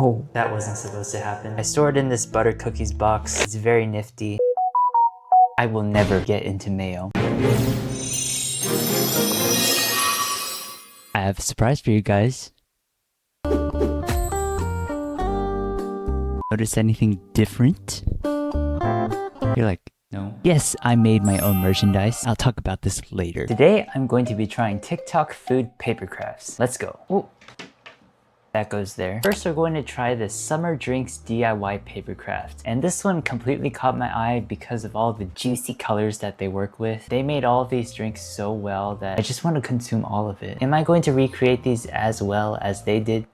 Oh, that wasn't supposed to happen. I stored in this butter cookies box. It's very nifty. I will never get into mayo. I have a surprise for you guys. Notice anything different? You're like, no. Yes, I made my own merchandise. I'll talk about this later. Today, I'm going to be trying TikTok food paper crafts. Let's go. Ooh. That goes there. First, we're going to try the summer drinks DIY paper craft. And this one completely caught my eye because of all the juicy colors that they work with. They made all of these drinks so well that I just want to consume all of it. Am I going to recreate these as well as they did?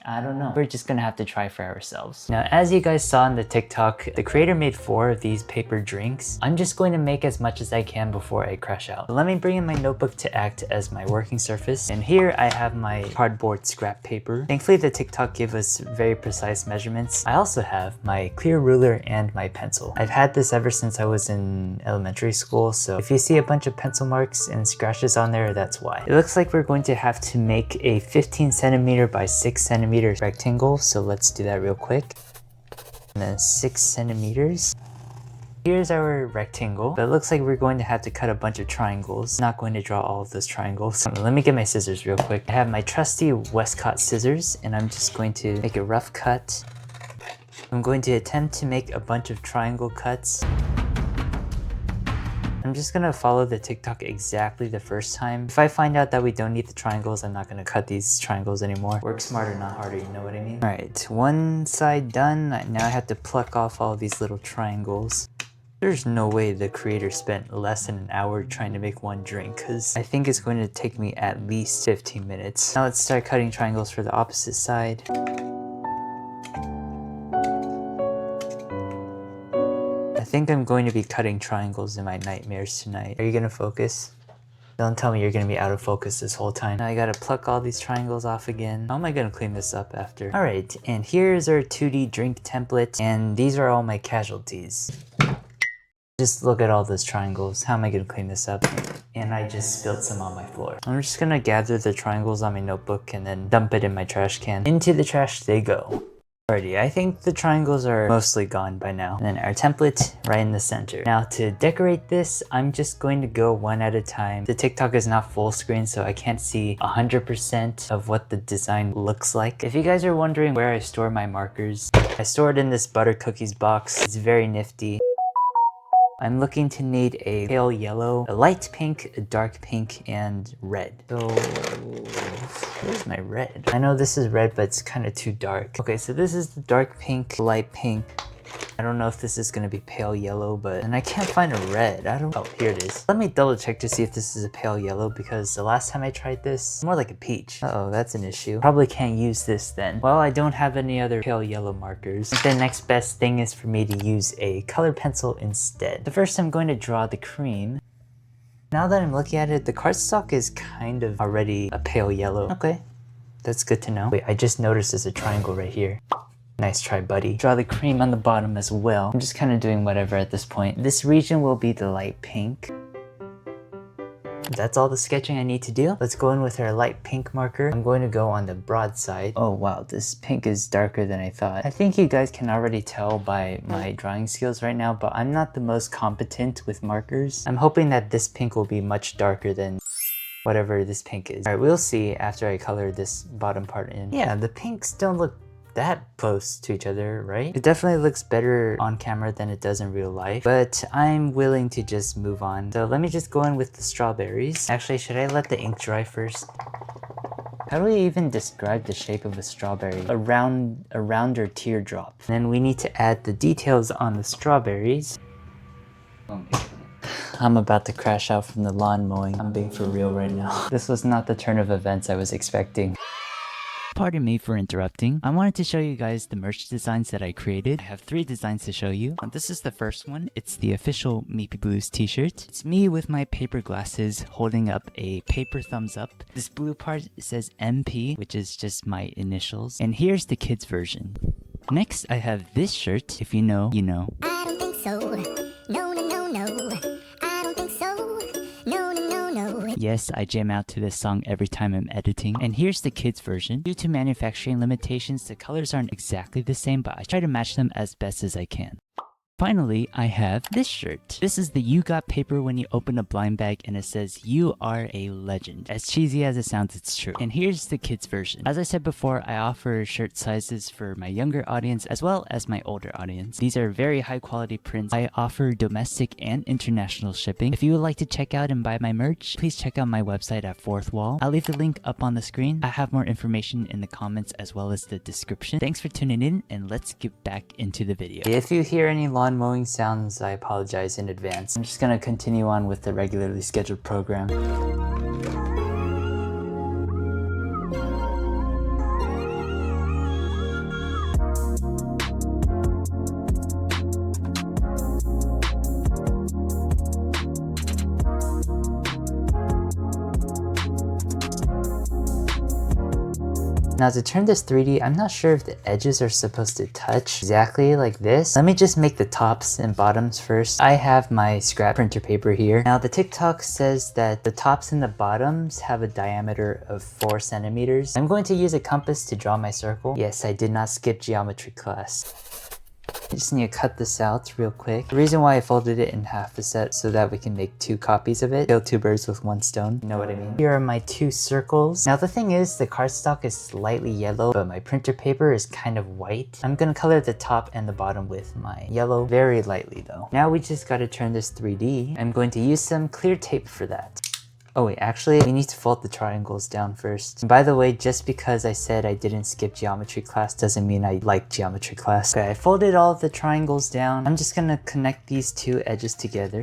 I don't know. We're just gonna have to try for ourselves. Now, as you guys saw in the TikTok, the creator made 4 of these paper drinks. I'm just going to make as much as I can before I crash out. So let me bring in my notebook to act as my working surface. And here I have my cardboard scrap paper. Thankfully, the TikTok gave us very precise measurements. I also have my clear ruler and my pencil. I've had this ever since I was in elementary school, so if you see a bunch of pencil marks and scratches on there, that's why. It looks like we're going to have to make a 15 centimeter by 6 centimeter rectangle, so let's do that real quick. And then 6 centimeters. Here's our rectangle, but it looks like we're going to have to cut a bunch of triangles. I'm not going to draw all of those triangles. Let me get my scissors real quick. I have my trusty Westcott scissors, and I'm just going to make a rough cut. I'm going to attempt to make a bunch of triangle cuts. I'm just gonna follow the TikTok exactly the first time. If I find out that we don't need the triangles, I'm not gonna cut these triangles anymore. Work smarter, not harder, you know what I mean? Alright, one side done. Now I have to pluck off all these little triangles. There's no way the creator spent less than an hour trying to make one drink, because I think it's going to take me at least 15 minutes. Now let's start cutting triangles for the opposite side. I think I'm going to be cutting triangles in my nightmares tonight. Are you gonna focus? Don't tell me you're gonna be out of focus this whole time. Now I gotta pluck all these triangles off again. How am I gonna clean this up after? Alright, and here's our 2D drink template, and these are all my casualties. Just look at all those triangles. How am I gonna clean this up? And I just spilled some on my floor. I'm just gonna gather the triangles on my notebook and then dump it in my trash can. Into the trash they go. Alrighty, I think the triangles are mostly gone by now. And then our template right in the center. Now to decorate this, I'm just going to go one at a time. The TikTok is not full screen, so I can't see 100% of what the design looks like. If you guys are wondering where I store my markers, I store it in this butter cookies box. It's very nifty. I'm looking to need a pale yellow, a light pink, a dark pink, and red. So, where's my red? I know this is red, but it's kind of too dark. Okay, so this is the dark pink, light pink. I don't know if this is gonna be pale yellow, and I can't find a red. Oh, here it is. Let me double check to see if this is a pale yellow, because the last time I tried this, it's more like a peach. Uh-oh, that's an issue. Probably can't use this then. Well, I don't have any other pale yellow markers. The next best thing is for me to use a colored pencil instead. So first I'm going to draw the cream. Now that I'm looking at it, the cardstock is kind of already a pale yellow. Okay, that's good to know. Wait, I just noticed there's a triangle right here. Nice try, buddy. Draw the cream on the bottom as well. I'm just kind of doing whatever at this point. This region will be the light pink. That's all the sketching I need to do. Let's go in with our light pink marker. I'm going to go on the broad side. Oh wow, this pink is darker than I thought. I think you guys can already tell by my drawing skills right now, but I'm not the most competent with markers. I'm hoping that this pink will be much darker than whatever this pink is. All right, we'll see after I color this bottom part in. Yeah, the pinks don't look that close to each other, right? It definitely looks better on camera than it does in real life, but I'm willing to just move on. So let me just go in with the strawberries. Actually, should I let the ink dry first? How do we even describe the shape of a strawberry? A rounder teardrop. And then we need to add the details on the strawberries. I'm about to crash out from the lawn mowing. I'm being for real right now. This was not the turn of events I was expecting. Pardon me for interrupting. I wanted to show you guys the merch designs that I created. I have 3 designs to show you. This is the first one. It's the official Meepyblues t-shirt. It's me with my paper glasses holding up a paper thumbs up. This blue part says MP, which is just my initials. And here's the kids version. Next, I have this shirt. If you know, you know. I don't think so. No, no, no, no. I don't think so. No, no, no, no. Yes, I jam out to this song every time I'm editing. And here's the kids version. Due to manufacturing limitations, the colors aren't exactly the same, but I try to match them as best as I can. Finally, I have this shirt. This is the "You Got Paper When You Open a Blind Bag," and it says, "You are a legend." As cheesy as it sounds, it's true. And here's the kids version. As I said before, I offer shirt sizes for my younger audience as well as my older audience. These are very high quality prints. I offer domestic and international shipping. If you would like to check out and buy my merch, please check out my website at Fourth Wall. I'll leave the link up on the screen. I have more information in the comments as well as the description. Thanks for tuning in, and let's get back into the video. If you hear any lawn mowing sounds, I apologize in advance. I'm just gonna continue on with the regularly scheduled program. Now to turn this 3D, I'm not sure if the edges are supposed to touch exactly like this. Let me just make the tops and bottoms first. I have my scrap printer paper here. Now the TikTok says that the tops and the bottoms have a diameter of 4 centimeters. I'm going to use a compass to draw my circle. Yes, I did not skip geometry class. I just need to cut this out real quick. The reason why I folded it in half is so that we can make 2 copies of it. Kill 2 birds with 1 stone. You know what I mean? Here are my 2 circles. Now the thing is, the cardstock is slightly yellow, but my printer paper is kind of white. I'm gonna color the top and the bottom with my yellow, very lightly though. Now we just gotta turn this 3D. I'm going to use some clear tape for that. Oh wait, actually, we need to fold the triangles down first. And by the way, just because I said I didn't skip geometry class doesn't mean I like geometry class. Okay, I folded all of the triangles down. I'm just gonna connect these 2 edges together.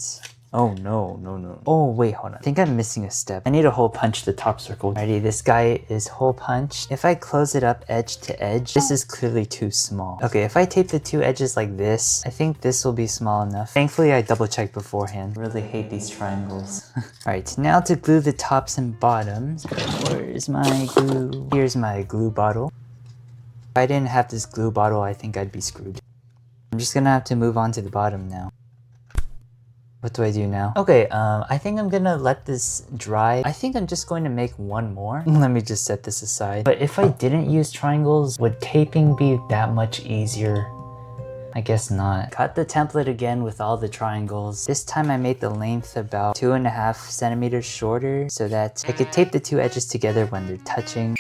Oh no. Oh wait, hold on. I think I'm missing a step. I need to hole punch the top circle. Alrighty, this guy is hole punched. If I close it up edge to edge, this is clearly too small. Okay, if I tape the 2 edges like this, I think this will be small enough. Thankfully, I double checked beforehand. I really hate these triangles. Alright, now to glue the tops and bottoms. Where's my glue? Here's my glue bottle. If I didn't have this glue bottle, I think I'd be screwed. I'm just gonna have to move on to the bottom now. What do I do now? Okay, I think I'm gonna let this dry. I think I'm just going to make 1 more. Let me just set this aside. But if I didn't use triangles, would taping be that much easier? I guess not. Cut the template again with all the triangles. This time I made the length about 2.5 centimeters shorter so that I could tape the 2 edges together when they're touching.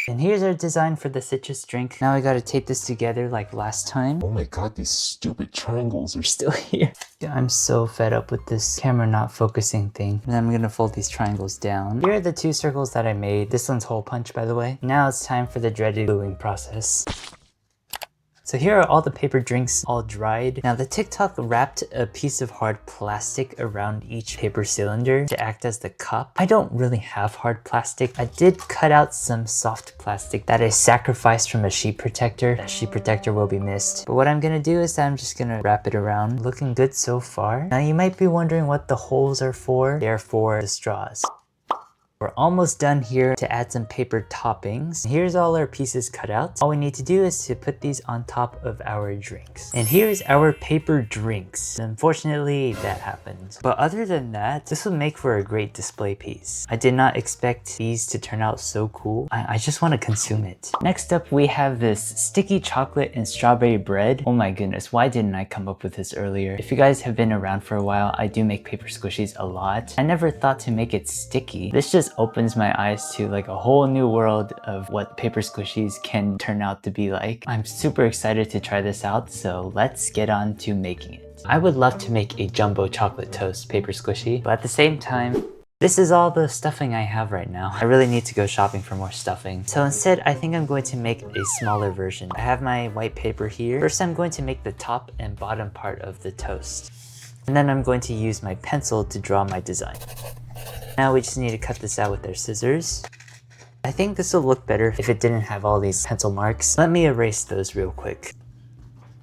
And here's our design for the citrus drink. Now I gotta tape this together like last time. Oh my god, these stupid triangles are Still here. Yeah, I'm so fed up with this camera not focusing thing. And then I'm gonna fold these triangles down. Here are the 2 circles that I made. This one's hole punch, by the way. Now it's time for the dreaded gluing process. So here are all the paper drinks all dried. Now the TikTok wrapped a piece of hard plastic around each paper cylinder to act as the cup. I don't really have hard plastic. I did cut out some soft plastic that I sacrificed from a sheet protector. That sheet protector will be missed. But what I'm gonna do is I'm just gonna wrap it around. Looking good so far. Now you might be wondering what the holes are for. They're for the straws. We're almost done here to add some paper toppings. Here's all our pieces cut out. All we need to do is to put these on top of our drinks. And here's our paper drinks. Unfortunately, that happened. But other than that, this would make for a great display piece. I did not expect these to turn out so cool. I just want to consume it. Next up, we have this sticky chocolate and strawberry bread. Oh my goodness, why didn't I come up with this earlier? If you guys have been around for a while, I do make paper squishies a lot. I never thought to make it sticky. This just opens my eyes to like a whole new world of what paper squishies can turn out to be like. I'm super excited to try this out, so let's get on to making it. I would love to make a jumbo chocolate toast paper squishy, but at the same time, this is all the stuffing I have right now. I really need to go shopping for more stuffing. So instead, I think I'm going to make a smaller version. I have my white paper here. First, I'm going to make the top and bottom part of the toast. And then I'm going to use my pencil to draw my design. Now we just need to cut this out with our scissors. I think this will look better if it didn't have all these pencil marks. Let me erase those real quick.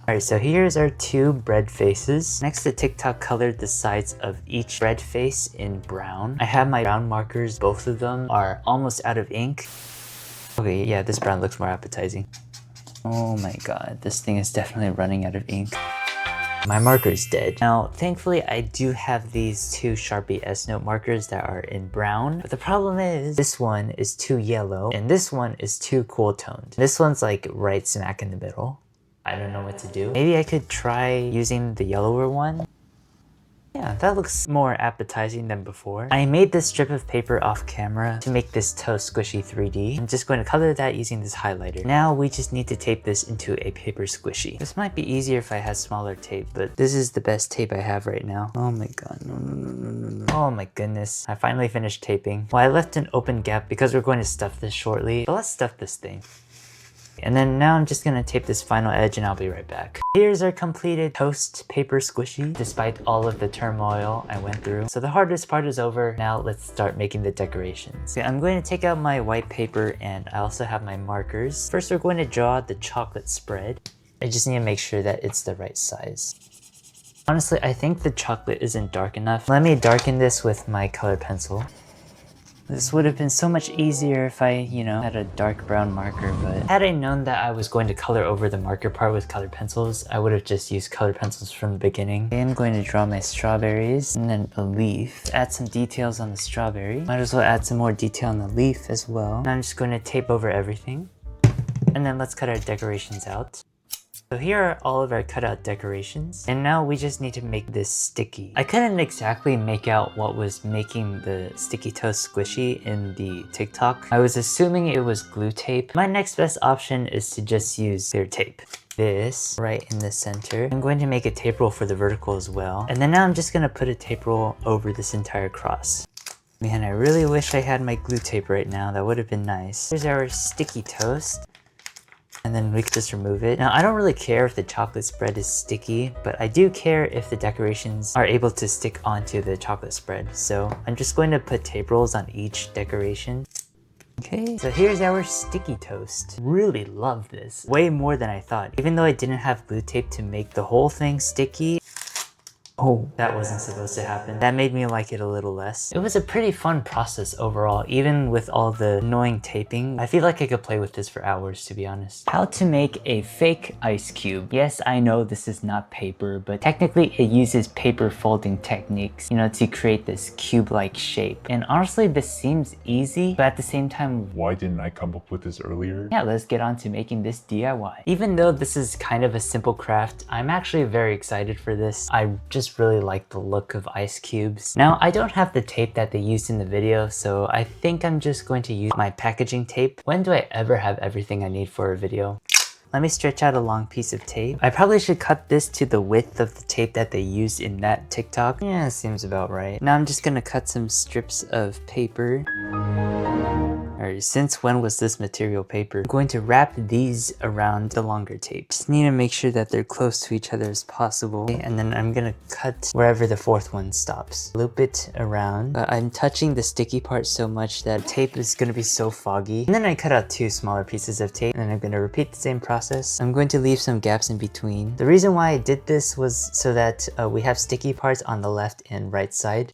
Alright, so here's our 2 bread faces. Next, the TikTok colored the sides of each bread face in brown. I have my brown markers. Both of them are almost out of ink. Okay, yeah, this brown looks more appetizing. Oh my god, this thing is definitely running out of ink. My marker is dead. Now, thankfully, I do have these two Sharpie S-Note markers that are in brown. But the problem is, this one is too yellow, and this one is too cool toned. This one's like right smack in the middle. I don't know what to do. Maybe I could try using the yellower one. Yeah, that looks more appetizing than before. I made this strip of paper off camera to make this toast squishy 3D. I'm just going to color that using this highlighter. Now we just need to tape this into a paper squishy. This might be easier if I had smaller tape, but this is the best tape I have right now. Oh my god, no. Oh my goodness. I finally finished taping. Well, I left an open gap because we're going to stuff this shortly, but let's stuff this thing. And then now I'm just gonna tape this final edge and I'll be right back. Here's our completed toast paper squishy, despite all of the turmoil I went through. So the hardest part is over. Now let's start making the decorations. Okay, I'm going to take out my white paper and I also have my markers. First, we're going to draw the chocolate spread. I just need to make sure that it's the right size. Honestly, I think the chocolate isn't dark enough. Let me darken this with my colored pencil. This would have been so much easier if I, had a dark brown marker, but had I known that I was going to color over the marker part with colored pencils, I would have just used colored pencils from the beginning. Okay, I'm going to draw my strawberries and then a leaf. Add some details on the strawberry. Might as well add some more detail on the leaf as well. Now I'm just going to tape over everything. And then let's cut our decorations out. So here are all of our cutout decorations, and now we just need to make this sticky. I couldn't exactly make out what was making the sticky toast squishy in the TikTok. I was assuming it was glue tape. My next best option is to just use clear tape. This right in the center. I'm going to make a tape roll for the vertical as well. And then now I'm just gonna put a tape roll over this entire cross. Man, I really wish I had my glue tape right now. That would have been nice. Here's our sticky toast. And then we can just remove it. Now, I don't really care if the chocolate spread is sticky, but I do care if the decorations are able to stick onto the chocolate spread. So I'm just going to put tape rolls on each decoration. Okay, so here's our sticky toast. Really love this. Way more than I thought. Even though I didn't have glue tape to make the whole thing sticky, oh, that wasn't supposed to happen. That made me like it a little less. It was a pretty fun process overall, even with all the annoying taping. I feel like I could play with this for hours, to be honest. How to make a fake ice cube. Yes, I know this is not paper, but technically it uses paper folding techniques, to create this cube-like shape. And honestly, this seems easy, but at the same time, Why didn't I come up with this earlier? yeah, let's get on to making this DIY. Even though this is kind of a simple craft, I'm actually very excited for this. I just really like the look of ice cubes. Now, I don't have the tape that they used in the video, so I think I'm just going to use my packaging tape. When do I ever have everything I need for a video? Let me stretch out a long piece of tape. I probably should cut this to the width of the tape that they used in that TikTok. Yeah, seems about right. Now I'm just gonna cut some strips of paper. Alright, since when was this material paper? I'm going to wrap these around the longer tape. Just need to make sure that they're close to each other as possible. Okay, and then I'm gonna cut wherever the fourth one stops. Loop it around. But I'm touching the sticky part so much that tape is gonna be so foggy. And then I cut out two smaller pieces of tape, and then I'm gonna repeat the same process. I'm going to leave some gaps in between. The reason why I did this was so that we have sticky parts on the left and right side.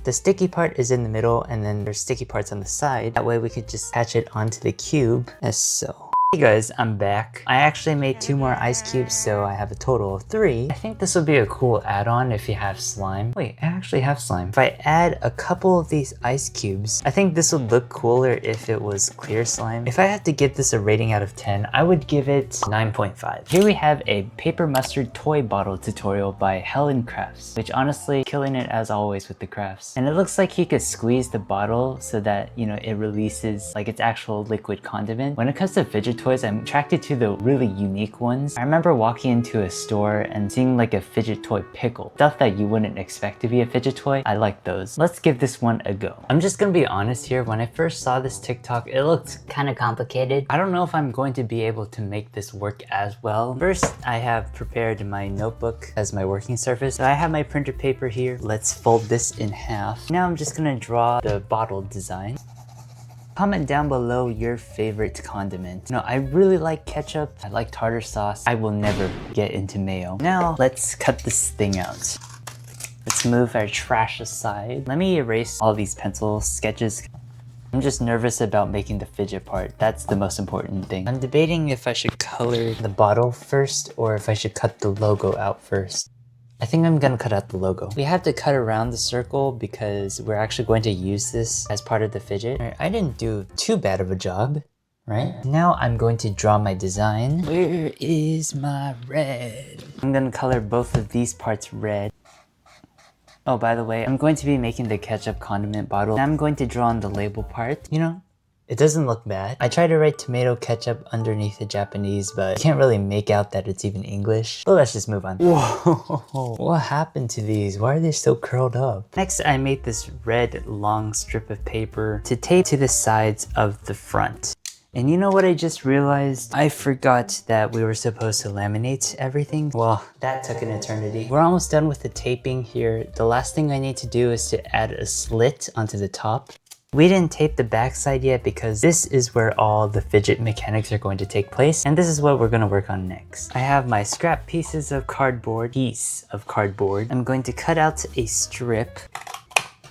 The sticky part is in the middle, and then there's sticky parts on the side. That way we could just attach it onto the cube as so. Hey guys, I'm back. I actually made 2 more ice cubes, so I have a total of 3. I think this would be a cool add-on if you have slime. Wait, I actually have slime. If I add a couple of these ice cubes, I think this would look cooler if it was clear slime. If I had to give this a rating out of 10, I would give it 9.5. Here we have a paper mustard toy bottle tutorial by Helen Crafts, which honestly, killing it as always with the crafts. And it looks like you could squeeze the bottle so that, it releases like its actual liquid condiment. When it comes to fidget toys, I'm attracted to the really unique ones. I remember walking into a store and seeing like a fidget toy pickle. Stuff that you wouldn't expect to be a fidget toy. I like those. Let's give this one a go. I'm just gonna be honest here. When I first saw this TikTok, it looked kind of complicated. I don't know if I'm going to be able to make this work as well. First, I have prepared my notebook as my working surface. So I have my printer paper here. Let's fold this in half. Now I'm just gonna draw the bottle design. Comment down below your favorite condiment. I really like ketchup. I like tartar sauce. I will never get into mayo. Now, let's cut this thing out. Let's move our trash aside. Let me erase all these pencil sketches. I'm just nervous about making the fidget part. That's the most important thing. I'm debating if I should color the bottle first or if I should cut the logo out first. I think I'm gonna cut out the logo. We have to cut around the circle because we're actually going to use this as part of the fidget. I didn't do too bad of a job, right? Now I'm going to draw my design. Where is my red? I'm gonna color both of these parts red. Oh, by the way, I'm going to be making the ketchup condiment bottle. I'm going to draw on the label part. You know, it doesn't look bad. I tried to write tomato ketchup underneath the Japanese, but I can't really make out that it's even English. But let's just move on. Whoa, what happened to these? Why are they so curled up? Next, I made this red long strip of paper to tape to the sides of the front. And you know what I just realized? I forgot that we were supposed to laminate everything. Well, that took an eternity. We're almost done with the taping here. The last thing I need to do is to add a slit onto the top. We didn't tape the backside yet because this is where all the fidget mechanics are going to take place, and this is what we're going to work on next. I have my scrap pieces of cardboard, I'm going to cut out a strip.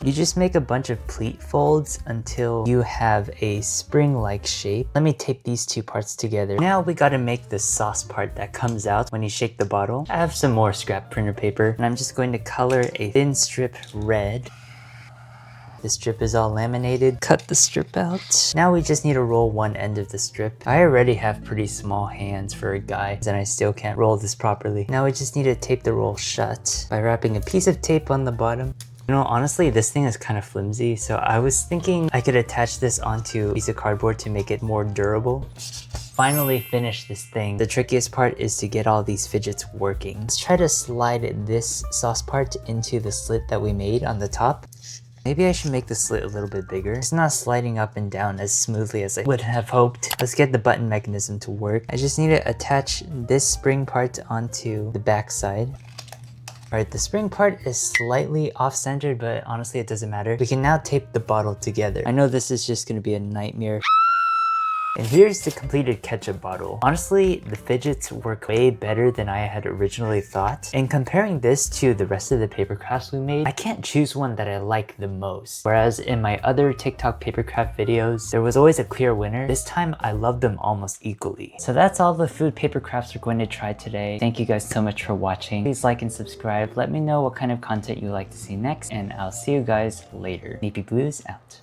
You just make a bunch of pleat folds until you have a spring-like shape. Let me tape these two parts together. Now we gotta make the sauce part that comes out when you shake the bottle. I have some more scrap printer paper, and I'm just going to color a thin strip red. The strip is all laminated. Cut the strip out. Now we just need to roll one end of the strip. I already have pretty small hands for a guy, and I still can't roll this properly. Now we just need to tape the roll shut by wrapping a piece of tape on the bottom. You know, honestly, this thing is kind of flimsy, so I was thinking I could attach this onto a piece of cardboard to make it more durable. Finally finish this thing. The trickiest part is to get all these fidgets working. Let's try to slide this sauce part into the slit that we made on the top. Maybe I should make the slit a little bit bigger. It's not sliding up and down as smoothly as I would have hoped. Let's get the button mechanism to work. I just need to attach this spring part onto the back side. Alright, the spring part is slightly off-centered, but honestly it doesn't matter. We can now tape the bottle together. I know this is just gonna be a nightmare. And here's the completed ketchup bottle. Honestly, the fidgets work way better than I had originally thought. And comparing this to the rest of the paper crafts we made, I can't choose one that I like the most. Whereas in my other TikTok paper craft videos, there was always a clear winner. This time, I love them almost equally. So that's all the food paper crafts we're going to try today. Thank you guys so much for watching. Please like and subscribe. Let me know what kind of content you'd like to see next, and I'll see you guys later. Meepyblues out.